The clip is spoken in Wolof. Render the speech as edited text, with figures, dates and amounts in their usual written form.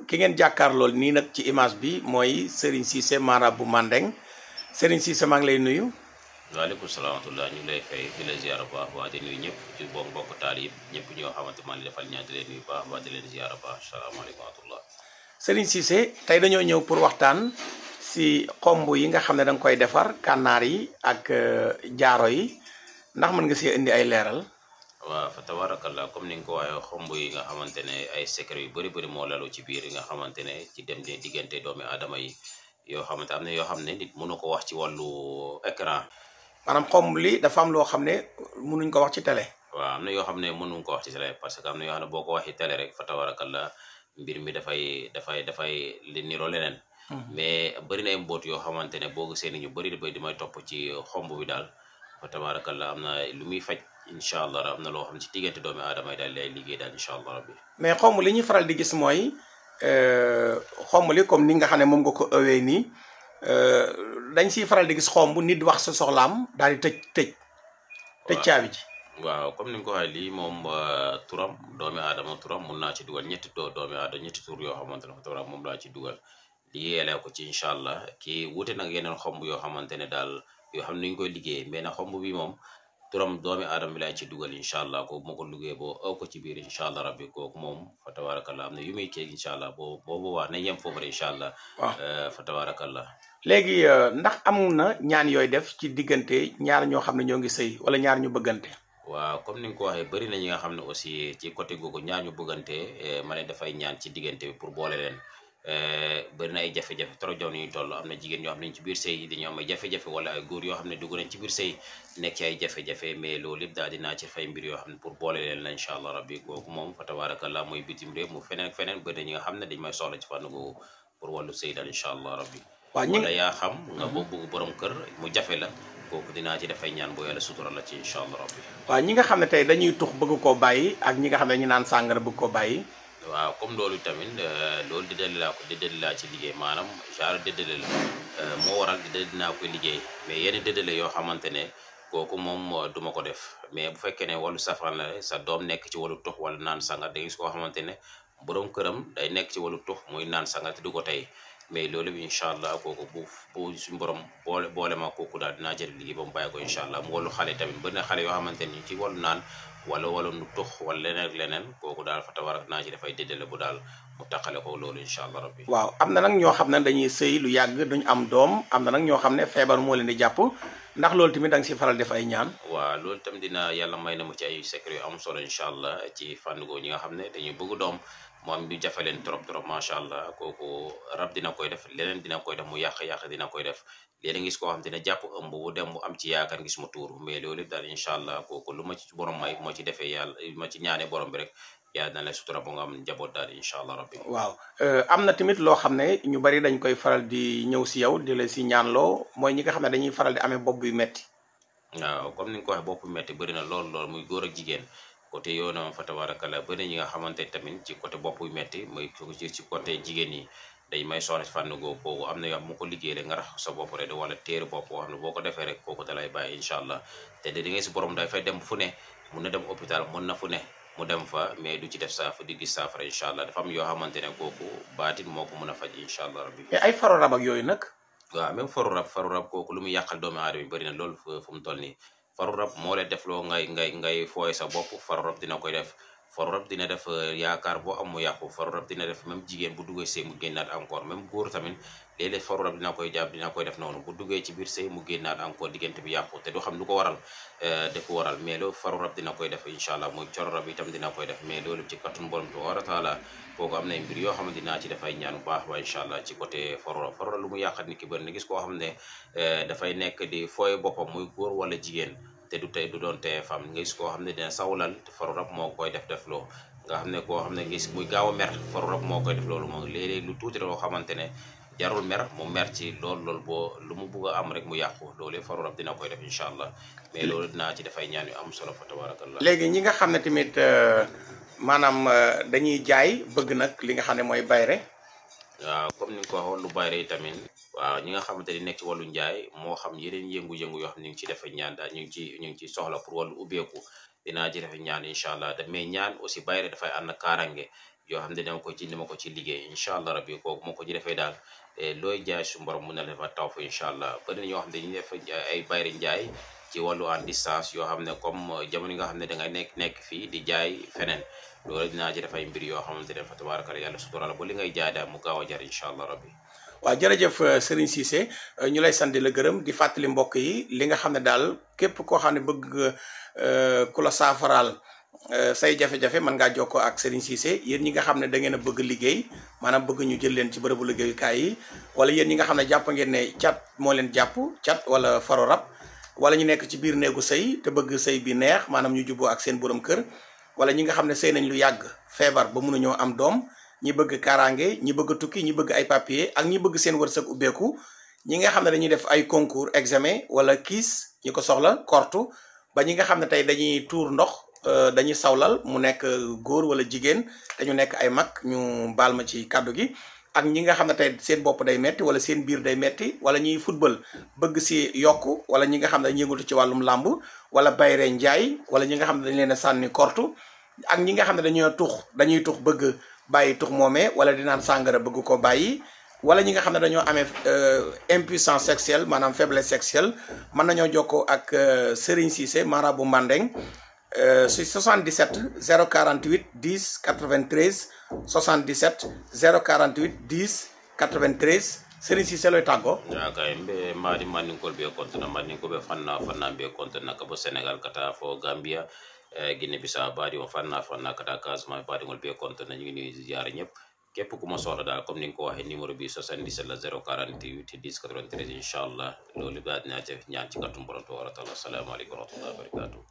ki ngeen jàkkaar lool nii nag ci image bi mooy Serigne Cissé marabout Mandeng Serigne Cissé maa ngi lay nuyu. waaleykum salaam wa rahmatulah ñu ngi lay fay di la ziar bu baax waa di nuyu ñëpp ci mbokk taal yi ñëpp ñoo xamante man defal ñaan di leen nuyu baax waa di leen ziar bu baax salaamaaleykum wa rahmatulah. Serigne Cissé tey dañoo ñëw pour waxtaan si xomb yi nga xam ne da nga koy defar kànnaar yi ak jaaro yi ndax mën nga see indi ay leeral. waaw fa tabarakallah comme ni nga ko waxee xomb yi nga xamante ne ay secret yu bëri moo lalu ci biir yi nga xamante ne ci dem de diggante doomi aadama yi yoo xamante am na yoo xam ne nit mënu ko wax ci wàllu écran. maanaam xomb li dafa am loo xam ne mënuñ ko wax ci télé. waaw am na yoo xam ne mënuñ ko wax ci télé parce que am na yoo xam ne boo ko waxee télé rek fa tabarakallah mbir mi dafay li niroo leneen. mais bëri na ay mboot yoo xamante ne boo gisee ni ñu bëri di may topp ci xomb bi daal fa tabarakallah am na lu muy faj incha allah am na loo xam ne ci diggante doomi aadama yi daal lay liggéey daal incha allah rabbi. mais xomb li ñuy faral di gis mooy xomb li comme ni nga xam ne moom nga ko ëwee nii dañ siy faral di gis xomb nit wax sa soxlaam daal di tëj caabi ji. waaw comme ni nga ko waxee lii moom turam doomi aadama turam mun naa ci dugal ñetti doomi aadama ñetti tur yoo xamante ne fa moom laa ci dugal liggéeyale ko ci incha allah kii wuute nag yeneen xomb yoo xamante ne daal yoo xam ne ni ñu koy liggéey mais na xomb bi moom turam doomi aadama bi laay ci dugal incha allah ko moo ko liggéey boo aw ko ci biir incha allah rabbi kooku moom fa tabarakallah am na yu muy kii incha allah boobu waa nañ yem foofu rek incha allah. waaw fa tabarakallah. léegi ndax am na ñaan yooyu def ci diggante ñaar ñoo xam ne ñoo ngi sëy wala ñaar ñu bëggante. waaw comme ni nga ko waxee bëri na ñi nga xam ne aussi ci côté googu ñaar ñu bëggante ma ne dafay ñaan ci diggante bi pour boole leen bëri na ay jafe-jafe trop jaw ñuy toll am na jigéen ñoo xam ne ci biir sëy dañu am ay jafe-jafe wala ay góor yoo xam ne dugg nañ ci biir sëy nekk ci ay jafe-jafe mais loolu lépp daal dinaa ci fay mbir yoo xam ne pour boole leen la incha allah rabbi kooku moom fa tabarakallah mooy bitim réew mu feneen ak feneen bëri na ñi nga xam ne dañ may soxla ci fànn googu pour wàllu sëy daal incha allah rabbi. wala yaa xam nga boo bëgg borom kër mu jafe la kooku dinaa ci dafay ñaan boo yàlla sutura la ci incha allah rabbi. waaw ñi nga xam ne tey dañuy tux bëgg koo bàyyi ak ñi nga xam ne dañu naan sàngara bëgg koo bàyyi. waaw comme loolu tamit loolu déddale laa ci liggéey maanaam genre déddale la moo waral dinaa koy liggéey mais yenn déddale yoo xamante ne kooku moom duma ko def mais bu fekkee ne wàllu safaan la sa doom nekk ci wàllu tux wala naan sangar da gis koo xamante ne borom këram day nekk ci wàllu tux muy naan sangar te du ko tey mais loolu bi incha allah kooku bu suñu borom boole ma kooku daal dinaa jël liggéey ba mu bàyyi ko incha allah mu wàllu xale tamit bëri na xale yoo xamante ni ci wàllu naan wala nu tux wala leneen ak leneen kooku daal fa tabarak naa ci dafay déddale bu daal mu taqale ko loolu incha allah rabbi. waaw am na nag ñoo xam ne dañuy sëy lu yàgg duñ am doom am na nag ñoo xam ne feebar moo leen di jàpp ndax loolu tamit da nga si faral def ay ñaan. waaw loolu tamit dina yàlla may na mu ci ay secret yu am solo incha allah ci fànn googu ñi nga xam ne dañuy bëgg doom moom du jafe leen trop macha allah kooku rab dina koy def leneen dina koy def mu yàq dina koy def léeg-léeg ngis koo xam te ne jàpp ëmb bu dem mu am ci yaakaar gis mu tuur mais loolu daal incha allah kooku lu ma ci borom may moo ci defee yàlla ma ci ñaane borom bi rek yàlla dina la sutura ba nga am njaboot daal incha allah rabbi. waaw am na tamit loo xam ne ñu bari dañ koy faral di ñëw si yow di la si ñaanloo mooy ñi nga xam ne dañuy faral di amee bopp yu metti. waaw comme ni nga ko waxee bopp yu metti bëri na lool muy góor ak jigéen côté yow na fa tabarakallah bëri ñi nga xamante tamit ci côté bopp yu metti muy ci côté jigéen ñi day may soxla ci fànn googu kooku am na yoo xam mu ko liggéey rek nga rax sa bopp rek wala téere bopp boo xam ne boo ko defee rek kooku dalay bàyyi incha allah te di nga si borom day fay dem fu ne mun na dem hôpital mun na fu ne mu dem fa mais du ci def di gis saafara incha allah dafa am yoo xamante ne kooku baatin moo ko mun a faj incha allah rabbi. mais ay faru rab ak yooyu nag. waaw même faru rab kooku lu muy yàqal doomu aadama yi bëri na loolu fu mu toll nii faru rab moo leen def loo ngay fooye sa bopp faru rab dina koy def faru rab dina def yaakaar boo am mu yàqu faru rab dina def même jigéen bu duggee sëy mu génnaat encore même góor tamit léeg-léeg faru rab dina koy jàpp dina koy def noonu bu duggee ci biir sëy mu génnaat encore diggante bi yàqu te du xam lu ko waral da ko waral mais loolu faru rab dina koy def incha allah muy coro rab itam dina koy def mais loolu ci kattun borom tabaaraka wa taala kooku am na mbir yoo xam ne dinaa ci dafay ñaan bu baax ba incha allah ci côté faru rab lu mu yàqat nit ki bëri na gis koo xam ne dafay nekk di fooye boppam muy góor wala jigéen te du doon teye fam nga gis koo xam ne dina sawlal te faru rab moo koy def loo nga xam ne koo xam ne gis muy gaaw a mer faru rab moo koy def loolu moom léeg-léeg lu tuuti loo xamante ne jarul mer mu mer ci loolu boo lu mu bugg a am rek mu yàqu loolu faru rab dina koy def incha allah mais loolu dinaa ci dafay ñaan yu am solo fa tabarakallah. léegi ñi nga xam ne tamit maanaam dañuy jaay bëgg nag li nga xam ne mooy bayre. waaw comme ni nga ko waxoon lu bayre yi tamit waaw ñi nga xamante ni nekk ci wàllu njaay moo xam yeneen yëngu-yëngu yoo xam ne ñu ngi ci defe ñaan daal ñu ngi ci soxla pour wàllu ubbeeku dinaa ci defe ñaan incha allah mais ñaan aussi bayre dafay ànd kaaraange yoo xam ne dama ko ci liggéey incha allah rabbi kooku moo ko ci defee daal looy jaay su borom mun na la fa taw fa incha allah bëri na ñoo xam ne dañuy def ay bayri njaay ci wàllu en distance yoo xam ne comme jamono yi nga xam ne da ngay nekk fii di jaay feneen loolu dinaa ci def ay mbir yoo xamante ne fa tabaarakalla yàlla sutural ba li ngay jaay daal mu gaaw a jar incha allah rabbi. waaw jërëjëf Serigne Cissé ñu lay sant di la gërëm di fàttali mbokk yi li nga xam ne daal képp koo xam ne bëgg ku la saafaraal say jafe-jafe mën ngaa jokkoo ak Serigne Cissé yéen ñi nga xam ne da ngeen a bëgg liggéey maanaam bëgg ñu jël leen ci bërëbu liggéeyukaay yi wala yéen ñi nga xam ne jàpp ngeen ne cat moo leen jàpp cat wala faro rab wala ñu nekk ci biir néegu sëy te bëgg sëy bi neex maanaam ñu juboo ak seen borom kër wala ñi nga xam ne sëy nañ lu yàgg feebar ba mënuñoo am doom ñi bëgg kaaraange ñi bëgg tukki ñi bëgg ay papier ak ñi bëgg seen wërsëg ubbeeku ñi nga xam ne dañuy def ay concours examen wala kiis ñi ko soxla kortu ba ñi nga xam ne tey dañuy tuur ndox dañuy sawlal mu nekk góor wala jigéen dañu nekk ay mag ñu baal ma ci kàddu gi ak ñi nga xam ne tey seen bopp day metti wala seen biir day metti wala ñuy football bëgg si yokku wala ñi nga xam ne dañuy yëngatu ci wàllum làmb wala bayre njaay wala ñi nga xam ne dañ leen a sànni kortu ak ñi nga xam ne dañuy tux bëgg bàyyi tux moomee wala di naan sàngara bëgg ko bàyyi wala ñi nga xam ne dañoo amee impuissance sexuelle maanaam faiblesse sexuelle mën nañoo jokkoo ak Serigne Cissé marabu Mandeng si 77 048 10 93 77 048 10 93 Serigne Cissé looy tàggoo. waaw kay mbe mbaadi mandinkol ɓe kontona mandinko ɓe fanna ɓe kontona kabo Sénégal kata fo Gambia Guinée Bissau baadi o fanna kata Casamance baadiŋol ɓe kontona ñu ngi nuyu ziyaare ñëpp képp ku ma soxla daal comme ni nga ko waxee numéro bi 77 la 048 10 93 incha allah loolu baat naa ci ñaan ci kàttum borom tabaaraka wa taala asalaamaaleykum wa rahmatullahi wa barakatuh